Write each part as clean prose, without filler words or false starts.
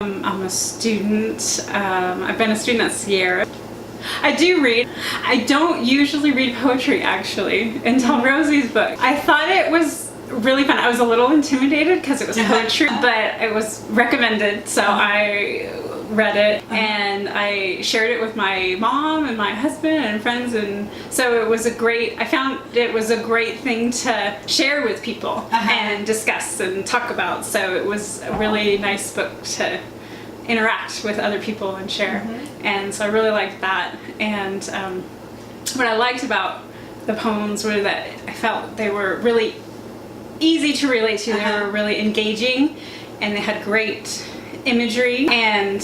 I'm a student. I've been a student at Sierra. I do read. I don't usually read poetry, actually, until Rosie's book. I thought it was really fun. I was a little intimidated because it was poetry, but it was recommended, so I read it and I shared it with my mom and my husband and friends, and so it was I found it was a great thing to share with people and discuss and talk about, so it was a really nice book to interact with other people and share, and so I really liked that. And what I liked about the poems were that I felt they were really easy to relate to. They were really engaging, and they had great imagery, and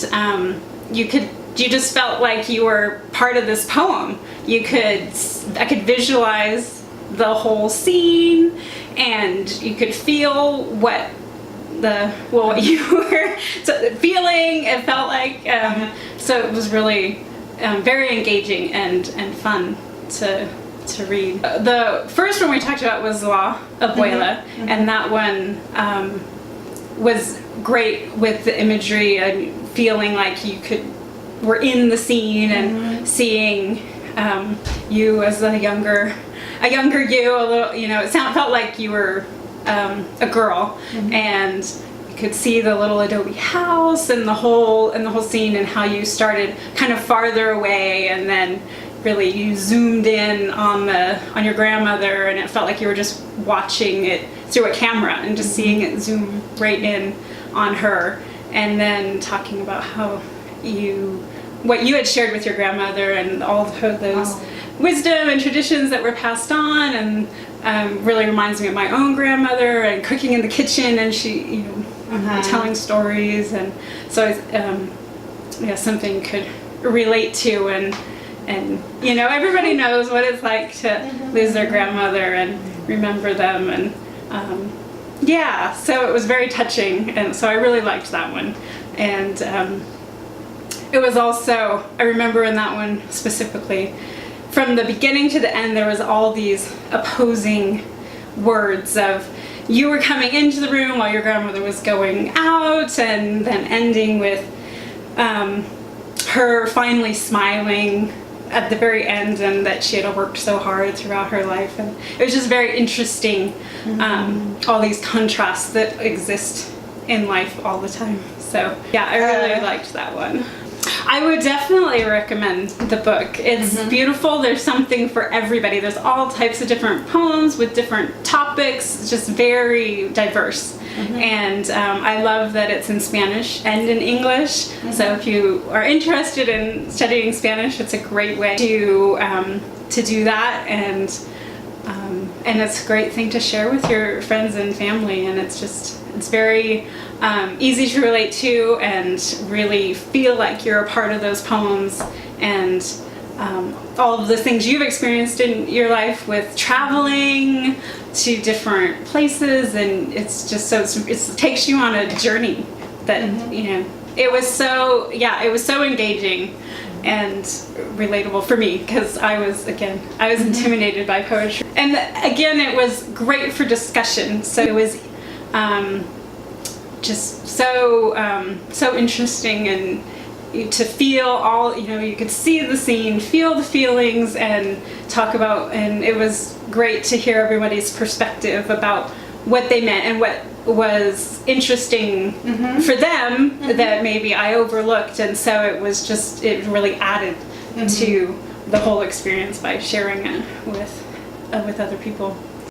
you just felt like you were part of this poem. I could visualize the whole scene, and you could feel what you were feeling. It felt like so it was really very engaging and fun to read. The first one we talked about was La Abuela, and that one was great with the imagery and feeling like were in the scene and seeing you as a younger you, a little, it felt like you were a girl, and you could see the little adobe house and the whole scene, and how you started kind of farther away, and then really you zoomed in on your grandmother, and it felt like you were just watching it through a camera and just seeing it zoom right in on her, and then talking about what you had shared with your grandmother and all of those wisdom and traditions that were passed on, and really reminds me of my own grandmother and cooking in the kitchen, and she telling stories, and so something could relate to, and everybody knows what it's like to lose their grandmother and remember them, and so it was very touching, and so I really liked that one. And it was also, I remember in that one specifically, from the beginning to the end, there was all these opposing words of you were coming into the room while your grandmother was going out, and then ending with her finally smiling at the very end, and that she had worked so hard throughout her life. And it was just very interesting, all these contrasts that exist in life all the time. So yeah, I really liked that one. I would definitely recommend the book. It's beautiful. There's something for everybody. There's all types of different poems with different topics. It's just very diverse. And I love that it's in Spanish and in English. So if you are interested in studying Spanish, it's a great way to do that. And it's a great thing to share with your friends and family. And it's very easy to relate to, and really feel like you're a part of those poems, and all of the things you've experienced in your life with traveling to different places, and it's just it takes you on a journey that it was so engaging and relatable for me, because I was intimidated by poetry, and again it was great for discussion. So it was just so interesting, and to feel all, you could see the scene, feel the feelings, and talk about, and it was great to hear everybody's perspective about what they meant and what was interesting for them that maybe I overlooked, and so it really added to the whole experience by sharing it with other people.